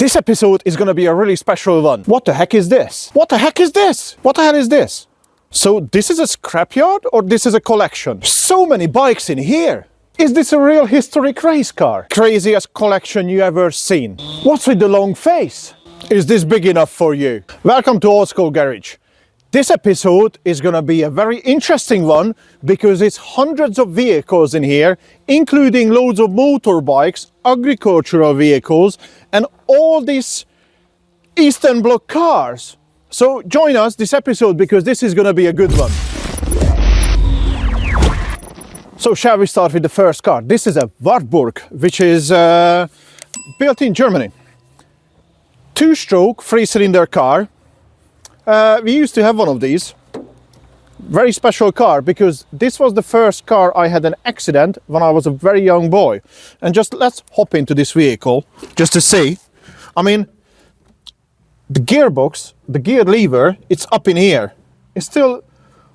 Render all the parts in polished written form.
This episode is gonna be a really special one. What the heck is this? What the heck is this? What the hell is this? So this is a scrapyard or this is a collection? So many bikes in here. Is this a real historic race car? Craziest collection you ever seen. What's with the long face? Is this big enough for you? Welcome to Old School Garage. This episode is gonna be a very interesting one because it's hundreds of vehicles in here, including loads of motorbikes, agricultural vehicles, and all these Eastern Bloc cars. So join us this episode because this is gonna be a good one. So shall we start with the first car? This is a Wartburg, which is built in Germany. Two-stroke, three-cylinder car. We used to have one of these. Very special car because this was the first car I had an accident when I was a very young boy. And just let's hop into this vehicle just to see. I mean, the gearbox, the gear lever, it's up in here. It's still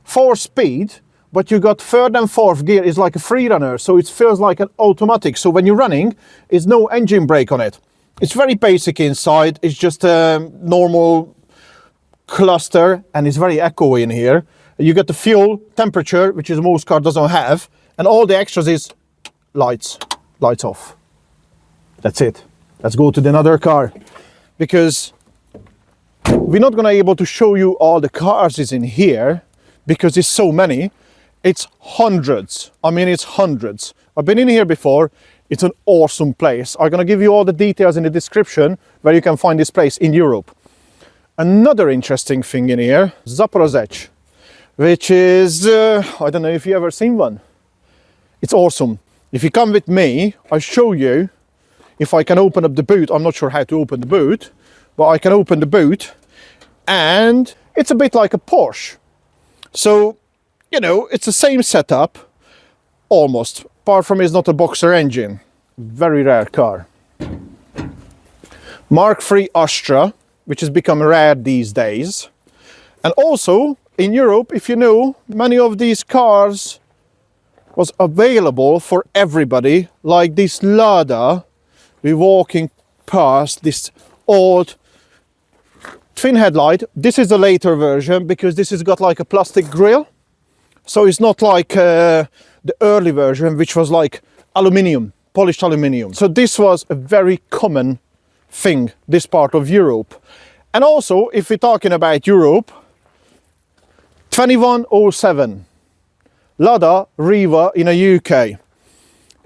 4-speed, but you got third and fourth gear is like a free runner, so it feels like an automatic. So when you're running, there's no engine brake on it. It's very basic inside. It's just a normal cluster and it's very echoey in here. You get the fuel, temperature, which is most car doesn't have, and all the extras is lights off. That's it. Let's go to the another car because we're not gonna be able to show you all the cars is in here because it's so many. It's hundreds. I mean, it's hundreds. I've been in here before. It's an awesome place. I'm gonna give you all the details in the description where you can find this place in Europe. Another interesting thing in here, Zaporozhe, which is, I don't know if you've ever seen one. It's awesome. If you come with me, I'll show you if I can open up the boot. I'm not sure how to open the boot, but I can open the boot and it's a bit like a Porsche. So, you know, it's the same setup, almost. Apart from it's not a boxer engine. Very rare car. Mark III Astra, which has become rare these days. And also in Europe, if you know, many of these cars was available for everybody, like this Lada. We're walking past this old twin headlight. This is the later version because this has got like a plastic grille. So it's not like the early version, which was like aluminium, polished aluminium. So this was a very common thing, this part of Europe. And also, if we're talking about Europe, 2107, Lada Riva in the UK.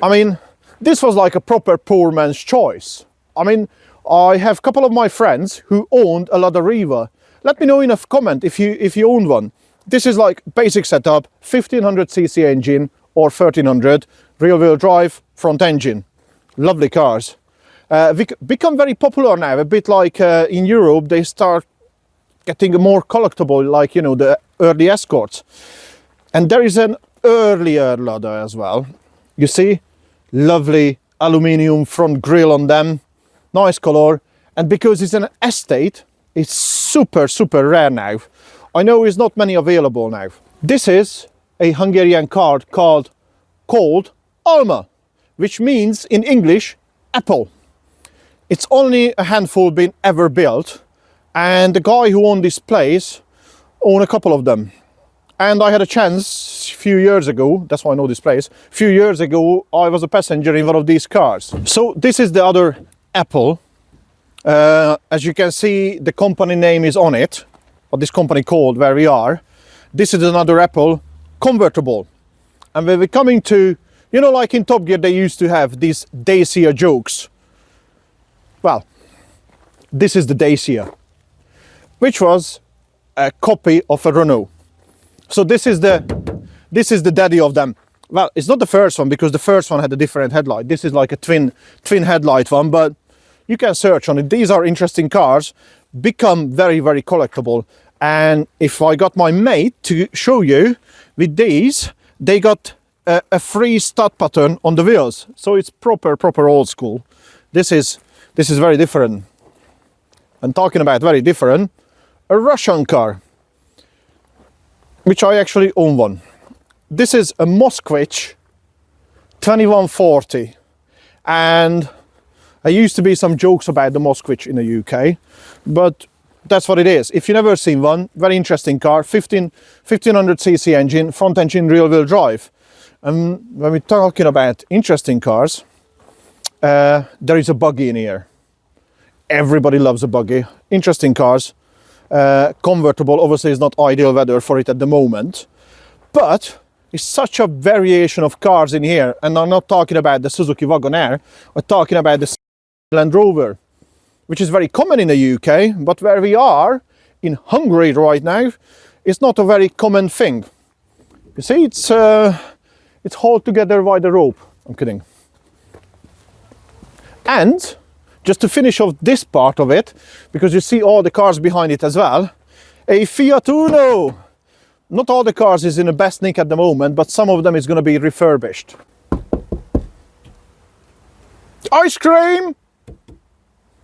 I mean, this was like a proper poor man's choice. I mean, I have a couple of my friends who owned a Lada Riva. Let me know in a comment if you own one. This is like basic setup, 1500cc engine or 1300, rear-wheel drive, front engine. Lovely cars. Become very popular now, a bit like in Europe, they start getting more collectible, like, you know, the early Escorts. And there is an earlier Lada as well. You see, lovely aluminium front grille on them, nice color. And because it's an estate, it's super, super rare now. I know there's not many available now. This is a Hungarian car called Alma, which means in English, apple. It's only a handful been ever built, and the guy who owned this place owned a couple of them. And I had a chance a few years ago, that's why I know this place, a few years ago I was a passenger in one of these cars. So this is the other apple. As you can see, the company name is on it, what this company called where we are. This is another apple convertible. And when we're coming to, you know, like in Top Gear they used to have these Dacia jokes. Well, this is the Dacia, which was a copy of a Renault. So this is the daddy of them. Well, it's not the first one because the first one had a different headlight. This is like a twin headlight one, but you can search on it. These are interesting cars, become very, very collectible. And if I got my mate to show you with these, they got a free stud pattern on the wheels. So it's proper old school. This is very different. And talking about very different, a Russian car, which I actually own one. This is a Moskvich 2140, and There used to be some jokes about the Moskvich in the UK, but that's what it is. If you've never seen one, very interesting car, 1500cc engine, front engine, rear-wheel drive. And when we're talking about interesting cars, there is a buggy in here. Everybody loves a buggy. Interesting cars. Convertible, obviously, is not ideal weather for it at the moment, but it's such a variation of cars in here. And I'm not talking about the Suzuki Wagoneer, I'm talking about the Land Rover, which is very common in the UK, but where we are in Hungary right now, it's not a very common thing. You see, it's hauled together by the rope. I'm kidding. And just to finish off this part of it, because you see all the cars behind it as well, a Fiat Uno. Not all the cars is in the best nick at the moment, but some of them is going to be refurbished. Ice cream!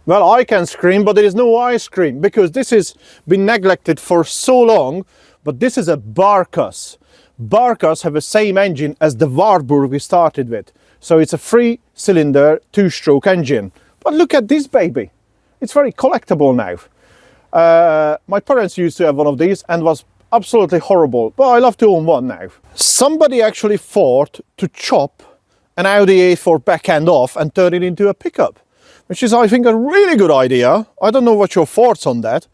Well, I can scream, but there is no ice cream, because this has been neglected for so long, but this is a Barkas. Barkas have the same engine as the Wartburg we started with. So it's a 3-cylinder, 2-stroke engine. But look at this baby. It's very collectible now. My parents used to have one of these and was absolutely horrible, but I love to own one now. Somebody actually thought to chop an Audi A4 back end off and turn it into a pickup, which is, I think, a really good idea. I don't know what your thoughts on that,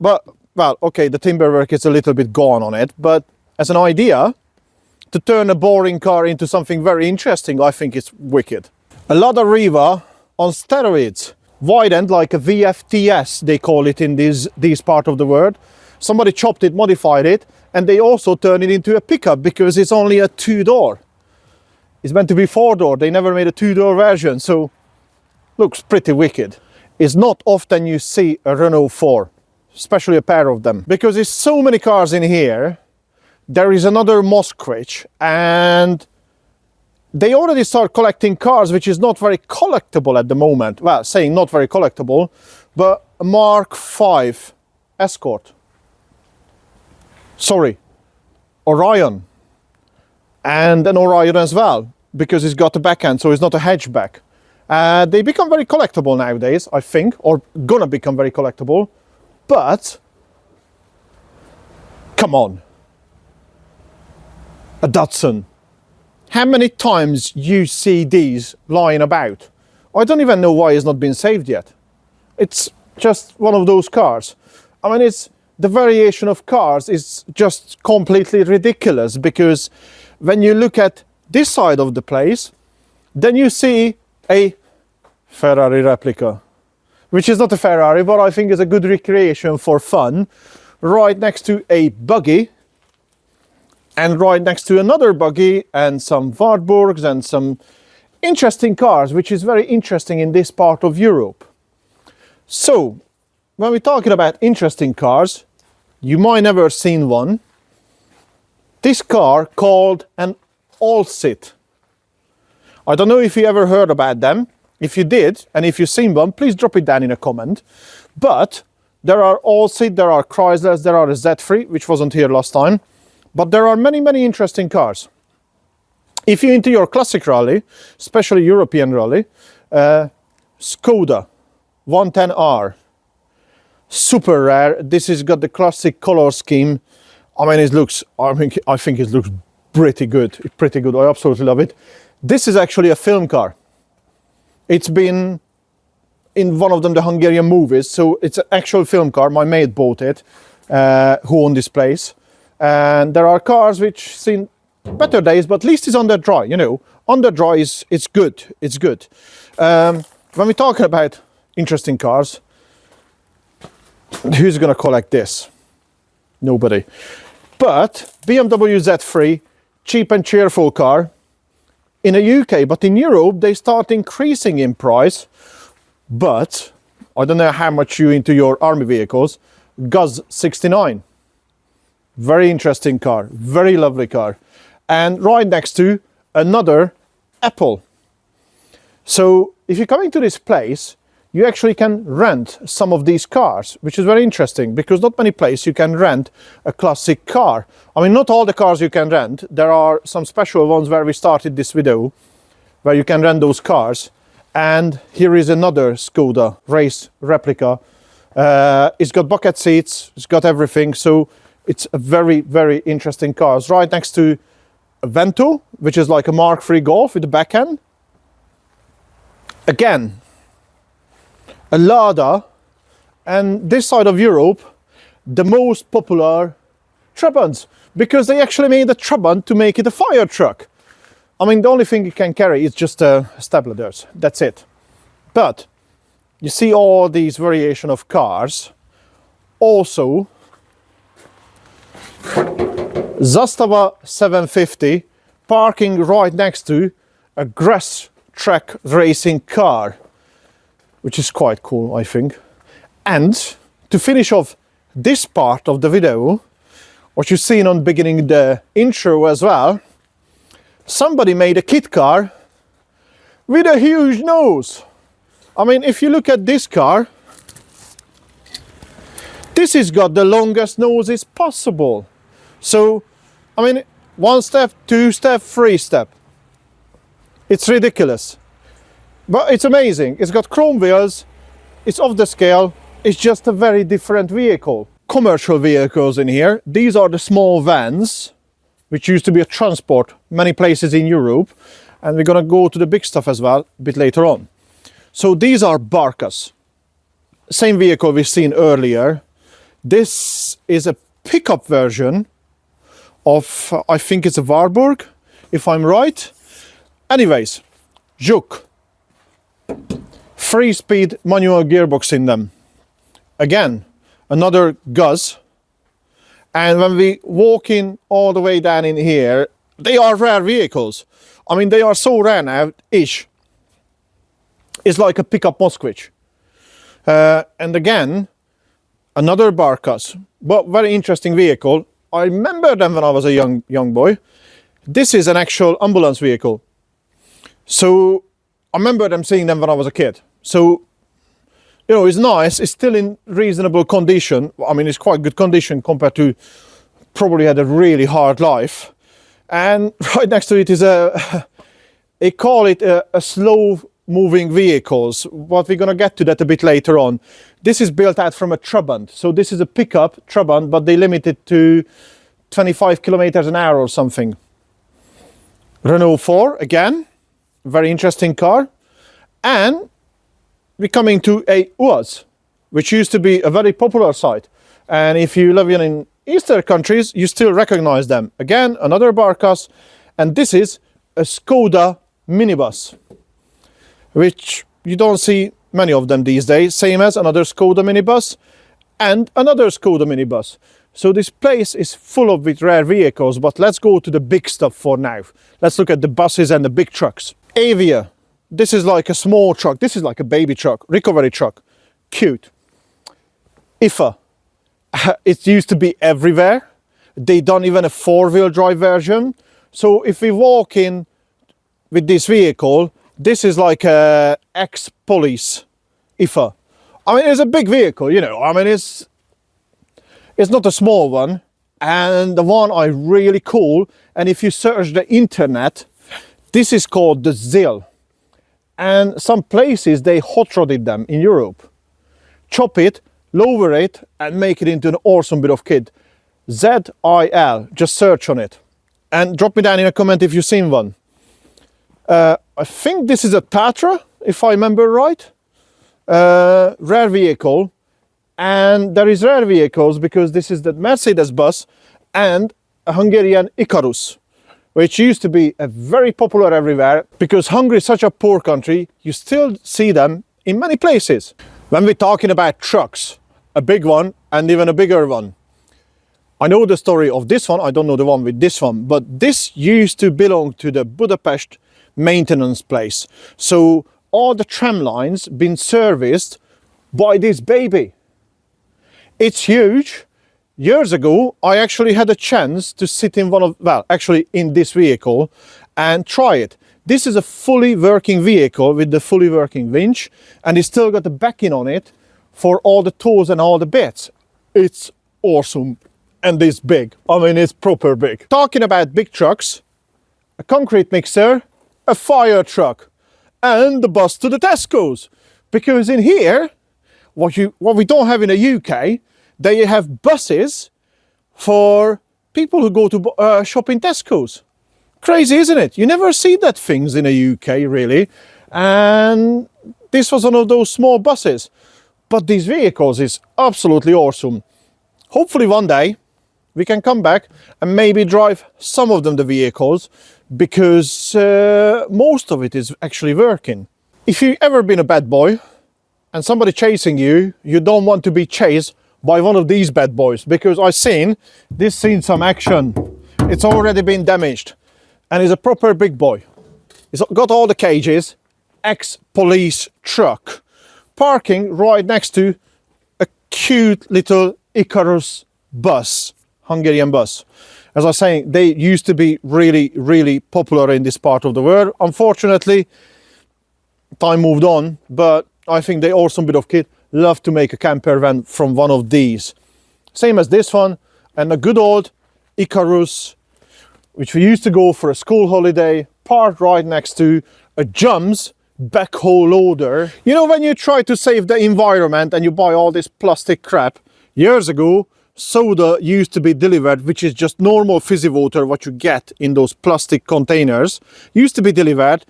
but, well, okay, the timber work is a little bit gone on it, but as an idea, to turn a boring car into something very interesting, I think it's wicked. A Lada Riva on steroids, widened like a VFTS, they call it in this part of the world. Somebody chopped it, modified it, and they also turned it into a pickup because it's only a 2-door. It's meant to be 4-door. They never made a 2-door version, so looks pretty wicked. It's not often you see a Renault 4, especially a pair of them, because there's so many cars in here. There is another Moskvich, and they already start collecting cars, which is not very collectible at the moment. Well, saying not very collectible, but a Mark V Escort. Sorry, Orion. And an Orion as well, because it's got a back end, so it's not a hatchback. They become very collectible nowadays, I think, or gonna become very collectible. But, come on. A Datsun. How many times you see these lying about? I don't even know why it's not been saved yet. It's just one of those cars. I mean, the variation of cars is just completely ridiculous, because when you look at this side of the place, then you see a Ferrari replica, which is not a Ferrari, but I think is a good recreation for fun, right next to a buggy, and right next to another buggy, and some Wartburgs and some interesting cars, which is very interesting in this part of Europe. So, when we're talking about interesting cars, you might never have seen one. This car called an AUXITO. I don't know if you ever heard about them. If you did, and if you've seen one, please drop it down in a comment. But there are AUXITO, there are Chryslers, there are a Z3, which wasn't here last time. But there are many, many interesting cars. If you're into your classic rally, especially European rally, Skoda 110R. Super rare. This has got the classic color scheme. I mean, I think it looks pretty good. It's pretty good. I absolutely love it. This is actually a film car. It's been in one of the Hungarian movies, so it's an actual film car. My mate bought it, who owned this place. And there are cars which seen better days, but at least it's under dry, you know. Under dry it's good. It's good. When we're talking about interesting cars, who's gonna collect this? Nobody. But BMW Z3, cheap and cheerful car in the UK, but in Europe they start increasing in price. But I don't know how much you into your army vehicles. Guz 69. Very interesting car, very lovely car. And right next to another Apple. So if you're coming to this place, you actually can rent some of these cars, which is very interesting, because not many places you can rent a classic car. I mean, not all the cars you can rent. There are some special ones where we started this video, where you can rent those cars. And here is another Skoda race replica. It's got bucket seats, it's got everything, so it's a very, very interesting car. It's right next to a Vento, which is like a Mark III Golf with the back end. Again, a Lada, and this side of Europe, the most popular Trabants, because they actually made a Trabant to make it a fire truck. I mean, the only thing you can carry is just step ladders, that's it. But you see all these variation of cars. Also, Zastava 750 parking right next to a grass track racing car, which is quite cool, I think. And to finish off this part of the video, what you've seen on beginning the intro as well, somebody made a kit car with a huge nose. I mean, if you look at this car, this has got the longest noses possible. So, I mean, 1 step, 2 step, 3 step. It's ridiculous. But it's amazing. It's got chrome wheels, it's off the scale, it's just a very different vehicle. Commercial vehicles in here. These are the small vans, which used to be a transport many places in Europe. And we're gonna go to the big stuff as well a bit later on. So these are Barkas. Same vehicle we've seen earlier. This is a pickup version of, I think it's a Wartburg, if I'm right. Anyways, Juk. 3-speed manual gearbox in them. Again, another Guz. And when we walk in all the way down in here, they are rare vehicles. I mean, they are so rare now-ish. It's like a pickup Moskvich. And again, another Barkas, but very interesting vehicle. I remember them when I was a young boy. This is an actual ambulance vehicle. So I remember them seeing them when I was a kid. So, you know, it's nice. It's still in reasonable condition. I mean, it's quite good condition compared to probably had a really hard life. And right next to it is they call it a slow moving vehicles, but we're gonna get to that a bit later on. This is built out from a Trabant, so this is a pickup Trabant, but they limit it to 25 kilometers an hour or something. Renault 4, again, very interesting car. And we're coming to a UAZ, which used to be a very popular site. And if you live in Eastern countries, you still recognize them. Again, another Barkas, and this is a Skoda minibus, which you don't see many of them these days, same as another Skoda minibus and another Skoda minibus. So this place is full of with rare vehicles, but let's go to the big stuff for now. Let's look at the buses and the big trucks. Avia, this is like a small truck, this is like a baby truck, recovery truck, cute. IFA, it used to be everywhere. They done even a 4-wheel drive version. So if we walk in with this vehicle, this is like a ex-police IFA. I mean, it's a big vehicle, you know. I mean, it's not a small one. And the one I really cool, and if you search the internet, this is called the ZIL. And some places, they hot rodded them in Europe. Chop it, lower it, and make it into an awesome bit of kit. ZIL, just search on it. And drop me down in a comment if you've seen one. I think this is a Tatra, if I remember right. Rare vehicle. And there is rare vehicles because this is the Mercedes bus and a Hungarian Ikarus, which used to be a very popular everywhere because Hungary is such a poor country, you still see them in many places. When we're talking about trucks, a big one and even a bigger one. I know the story of this one, I don't know the one with this one, but this used to belong to the Budapest maintenance place. So all the tram lines been serviced by this baby. It's huge. Years ago, I actually had a chance to sit in one of, well, actually in this vehicle and try it. This is a fully working vehicle with the fully working winch, and it's still got the backing on it for all the tools and all the bits. It's awesome. And it's big. I mean, it's proper big. Talking about big trucks, a concrete mixer, a fire truck, and the bus to the Tesco's. Because in here, what we don't have in the UK, they have buses for people who go to shop in Tesco's. Crazy, isn't it? You never see that things in the UK, really. And this was one of those small buses. But these vehicles is absolutely awesome. Hopefully one day we can come back and maybe drive some of them, the vehicles, because most of it is actually working. If you've ever been a bad boy and somebody chasing you, you don't want to be chased by one of these bad boys, because I've seen some action. It's already been damaged and it's a proper big boy. It's got all the cages, ex-police truck, parking right next to a cute little Ikarus bus, Hungarian bus. As I was saying, they used to be really, really popular in this part of the world. Unfortunately, time moved on, but I think the awesome bit of kit love to make a camper van from one of these. Same as this one, and a good old Ikarus, which we used to go for a school holiday, parked right next to a Jums backhoe loader. You know, when you try to save the environment and you buy all this plastic crap, years ago, soda used to be delivered, which is just normal fizzy water, what you get in those plastic containers, used to be delivered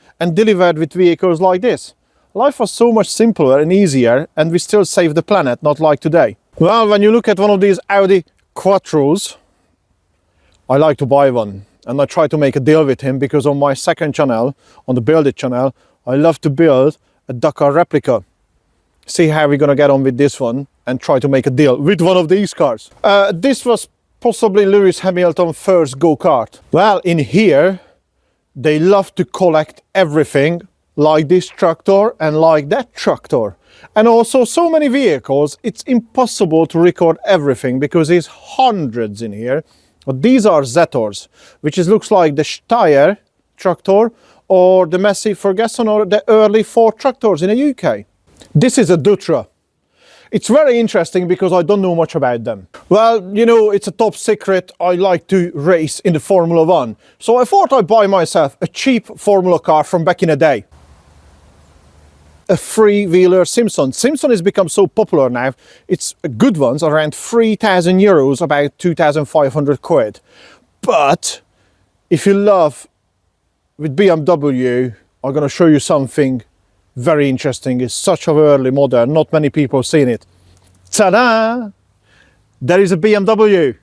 with vehicles like this. Life was so much simpler and easier, and we still save the planet, not like today. Well, when you look at one of these Audi Quattros, I like to buy one, and I try to make a deal with him, because on my second channel, on the Build It channel, I love to build a Dakar replica. See how we're gonna get on with this one and try to make a deal with one of these cars. This was possibly Lewis Hamilton's first go-kart. Well, in here, they love to collect everything, like this tractor and like that tractor. And also so many vehicles, it's impossible to record everything because there's hundreds in here. But these are Zetors, which looks like the Steyr tractor or the Massey Ferguson or the early Ford tractors in the UK. This is a Dutra. It's very interesting because I don't know much about them. Well, you know, it's a top secret. I like to race in the Formula 1. So I thought I'd buy myself a cheap Formula car from back in the day. A three-wheeler Simson. Simson has become so popular now. It's good ones, around 3,000 euros, about 2,500 quid. But if you love with BMW, I'm going to show you something very interesting. It's such an early model, not many people have seen it. Ta-da! There is a BMW.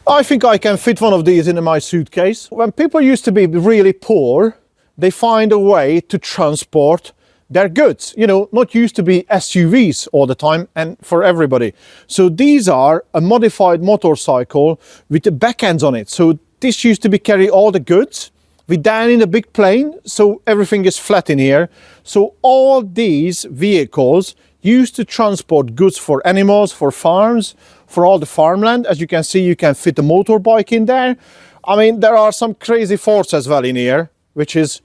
I think I can fit one of these in my suitcase. When people used to be really poor, they find a way to transport their goods. You know, not used to be SUVs all the time and for everybody. So these are a modified motorcycle with the back ends on it. So this used to be carry all the goods. We down in a big plane, so everything is flat in here. So all these vehicles used to transport goods for animals, for farms, for all the farmland. As you can see, you can fit a motorbike in there. I mean, there are some crazy Fords as well in here, which is,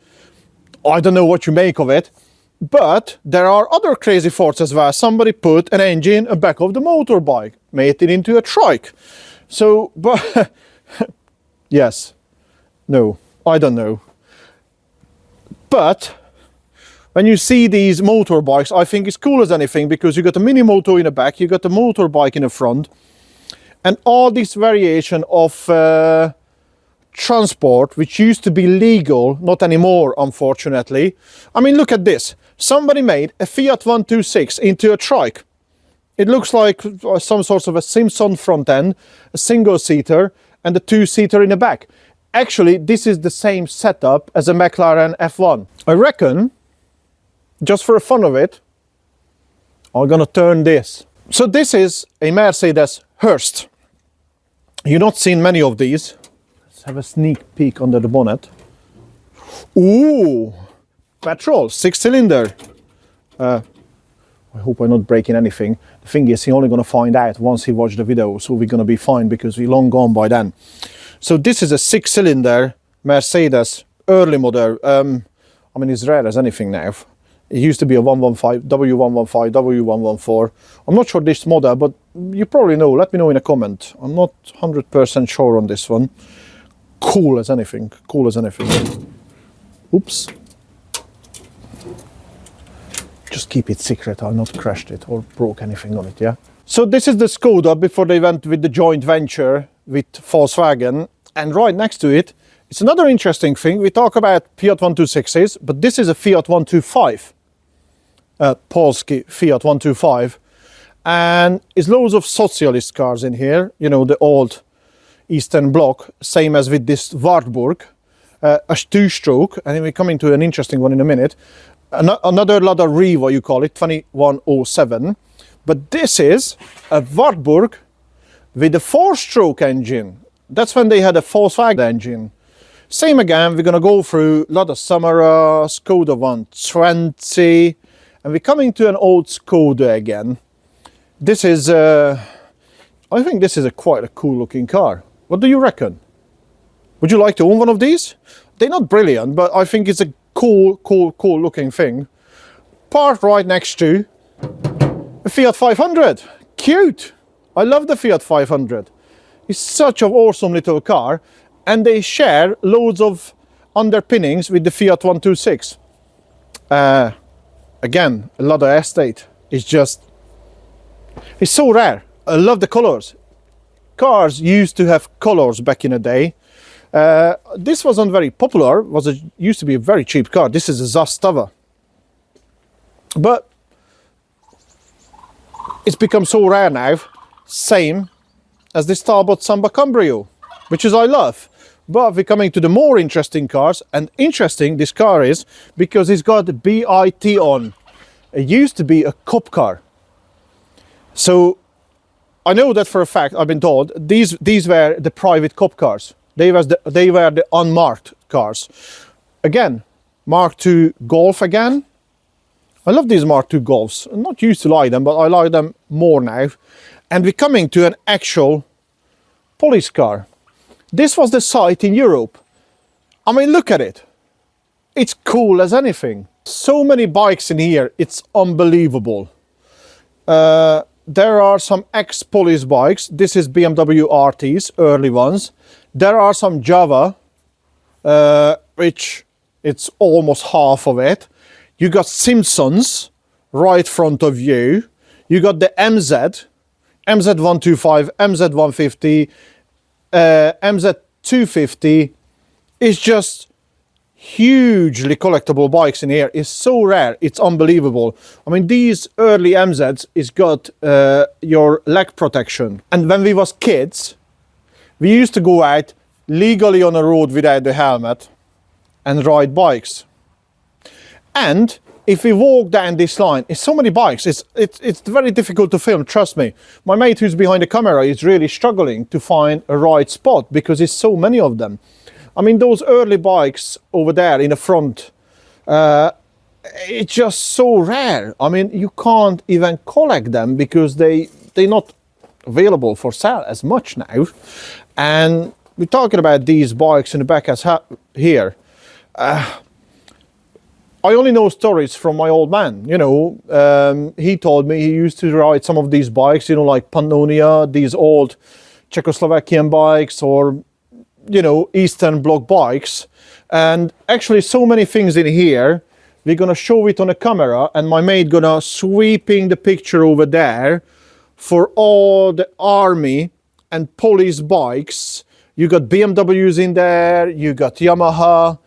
I don't know what you make of it. But there are other crazy Fords as well. Somebody put an engine in the back of the motorbike, made it into a trike. So, but yes, no. I don't know. But when you see these motorbikes, I think it's cool as anything, because you got a mini moto in the back, you got a motorbike in the front, and all this variation of transport, which used to be legal, not anymore, unfortunately. I mean, look at this. Somebody made a Fiat 126 into a trike. It looks like some sort of a Simpson front end, a single-seater, and a two-seater in the back. Actually, this is the same setup as a McLaren F1. I reckon, just for the fun of it, I'm gonna turn this. So this is a Mercedes Hurst. You've not seen many of these. Let's have a sneak peek under the bonnet. Ooh, petrol, 6-cylinder. I hope I'm not breaking anything. The thing is, he's only gonna find out once he watched the video, so we're gonna be fine because we're long gone by then. So this is a 6-cylinder Mercedes early model. I mean, it's rare as anything now. It used to be a 115, W115, W114. I'm not sure this model, but you probably know. Let me know in a comment. I'm not 100% sure on this one. Cool as anything. Cool as anything. Oops. Just keep it secret, I've not crashed it or broke anything on it, yeah? So this is the Skoda before they went with the joint venture with Volkswagen. And right next to it, it's another interesting thing. We talk about Fiat 126s, but this is a Fiat 125. Polski Fiat 125. And it's loads of socialist cars in here. You know, the old Eastern Bloc, same as with this Wartburg. A two-stroke, and we're coming to an interesting one in a minute. Another Lada Riva, you call it, 2107. But this is a Wartburg with a 4-stroke engine. That's when they had a Volkswagen engine. Same again, we're going to go through Lada Samara, Skoda 120, and we're coming to an old Skoda again. This is, I think this is quite a cool looking car. What do you reckon? Would you like to own one of these? They're not brilliant, but I think it's a cool looking thing. Parked right next to a Fiat 500. Cute! I love the Fiat 500. It's such an awesome little car, and they share loads of underpinnings with the Fiat 126. Again, a Lada estate. It's so rare. I love the colors. Cars used to have colors back in the day. This wasn't very popular. Used to be a very cheap car. This is a Zastava. But it's become so rare now. Same as this Talbot Samba Cambrio, which is I love. But we're coming to the more interesting cars, and interesting this car is because it's got BIT on. It used to be a cop car. So I know that for a fact. I've been told these were the private cop cars. They were the unmarked cars. Again, Mark II Golf again. I love these Mark II Golfs. I'm not used to like them, but I like them more now. And we're coming to an actual police car. This was the site in Europe. I mean, look at it. It's cool as anything. So many bikes in here, it's unbelievable. There are some ex-police bikes. This is BMW RTs, early ones. There are some Java, which it's almost half of it. You got Simpsons right front of you. You got the MZ, MZ125, MZ150, MZ250. It's just hugely collectible bikes in here. It's so rare, it's unbelievable. I mean, these early MZs is got your leg protection. And when we was kids, we used to go out legally on a road without the helmet and ride bikes. And if we walk down this line, it's so many bikes, it's very difficult to film, trust me. My mate who's behind the camera is really struggling to find a right spot because there's so many of them. I mean, those early bikes over there in the front, it's just so rare. I mean, you can't even collect them because they're not available for sale as much now. And we're talking about these bikes in the back as here. I only know stories from my old man, you know. He told me he used to ride some of these bikes, you know, like Pannonia, these old Czechoslovakian bikes, or, you know, Eastern Bloc bikes. And actually so many things in here. We're gonna show it on a camera, and my mate gonna sweeping the picture over there for all the army and police bikes. You got BMWs in there, you got Yamaha,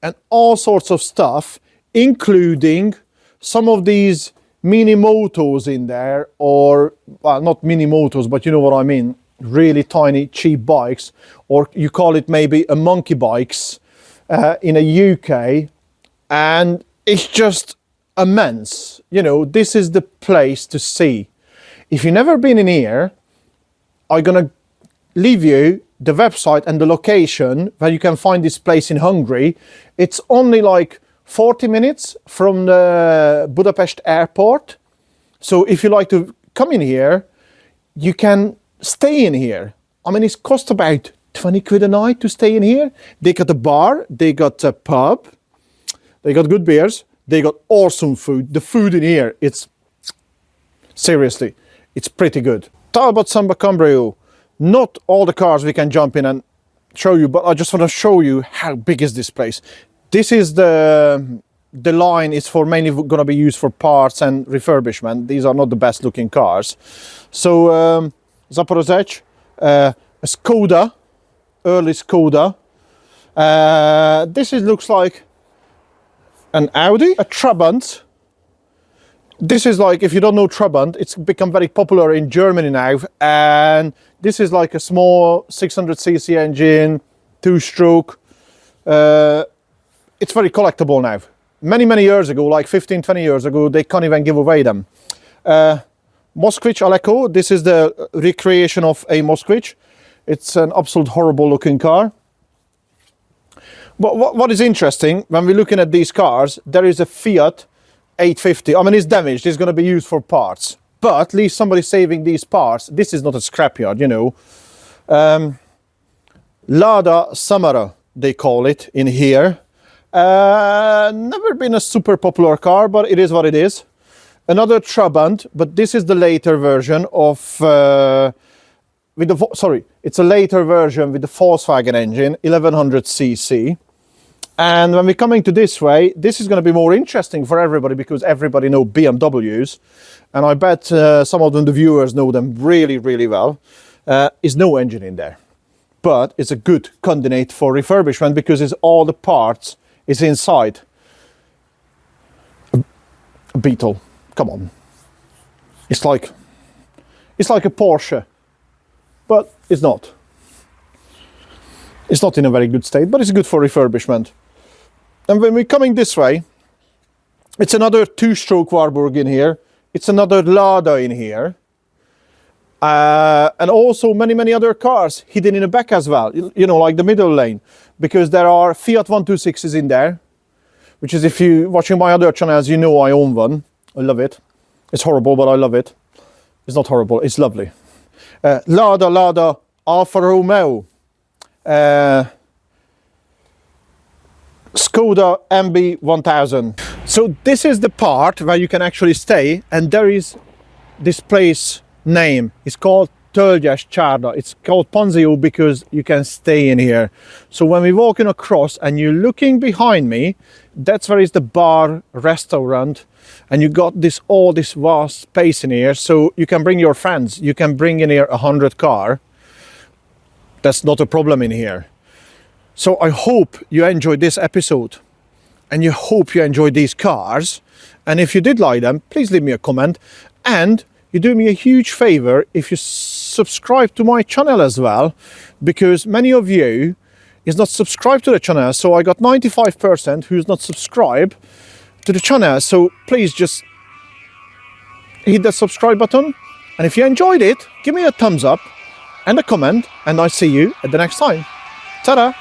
and all sorts of stuff, including some of these mini motos in there, or, well, not mini motos, but you know what I mean, really tiny, cheap bikes, or you call it maybe a monkey bikes in a UK, and it's just immense. You know, this is the place to see. If you've never been in here, I'm gonna leave you the website and the location where you can find this place in Hungary. It's only like 40 minutes from the Budapest airport. So if you like to come in here, you can stay in here. I mean, it costs about 20 quid a night to stay in here. They got a bar, they got a pub, they got good beers, they got awesome food. The food in here, it's seriously, it's pretty good. Talbot Samba Cambrio. Not all the cars we can jump in and show you, but I just want to show you how big is this place. This is the the line is for mainly going to be used for parts and refurbishment. These are not the best looking cars. So Zaporozhe, a Skoda, early Skoda. This looks like an Audi, a Trabant. This is like, if you don't know Trabant, it's become very popular in Germany now. And this is like a small 600cc engine, 2-stroke. It's very collectible now. Many years ago, like 15, 20 years ago, they can't even give away them. Moskvich Aleko, this is the recreation of a Moskvich. It's an absolute horrible looking car. But what is interesting, when we're looking at these cars, there is a Fiat 850. I mean, it's damaged, it's going to be used for parts. But at least somebody's saving these parts. This is not a scrapyard, you know. Lada Samara, they call it in here. Never been a super popular car, but it is what it is. Another Trabant, but this is the later version of it's a later version with the Volkswagen engine, 1100cc. And when we're coming to this way, this is going to be more interesting for everybody because everybody knows BMWs, and I bet some of them, the viewers, know them really well. Is no engine in there, but it's a good candidate for refurbishment because it's all the parts is inside. A Beetle, come on. It's like a Porsche, but it's not. It's not in a very good state, but it's good for refurbishment. And when we're coming this way, it's another 2-stroke Wartburg in here. It's another Lada in here. And also many other cars hidden in the back as well, you know, like the middle lane, because there are Fiat 126s in there, which is, if you're watching my other channels, you know I own one. I love it. It's horrible, but I love it. It's not horrible, it's lovely. Lada Alfa Romeo, Skoda MB 1000. So this is the part where you can actually stay, and there is this place name. It's called Tölgyes Csárda. It's called Panzió because you can stay in here. So when we're walking across and you're looking behind me, that's where is the bar, restaurant, and you got all this vast space in here, so you can bring your friends. You can bring in here 100 car. That's not a problem in here. So I hope you enjoyed this episode, and you hope you enjoyed these cars. And if you did like them, please leave me a comment, and you do me a huge favor if you subscribe to my channel as well, because many of you is not subscribed to the channel. So I got 95% who's not subscribed to the channel. So please just hit the subscribe button, and if you enjoyed it, give me a thumbs up and a comment, and I'll see you at the next time. Ta-da!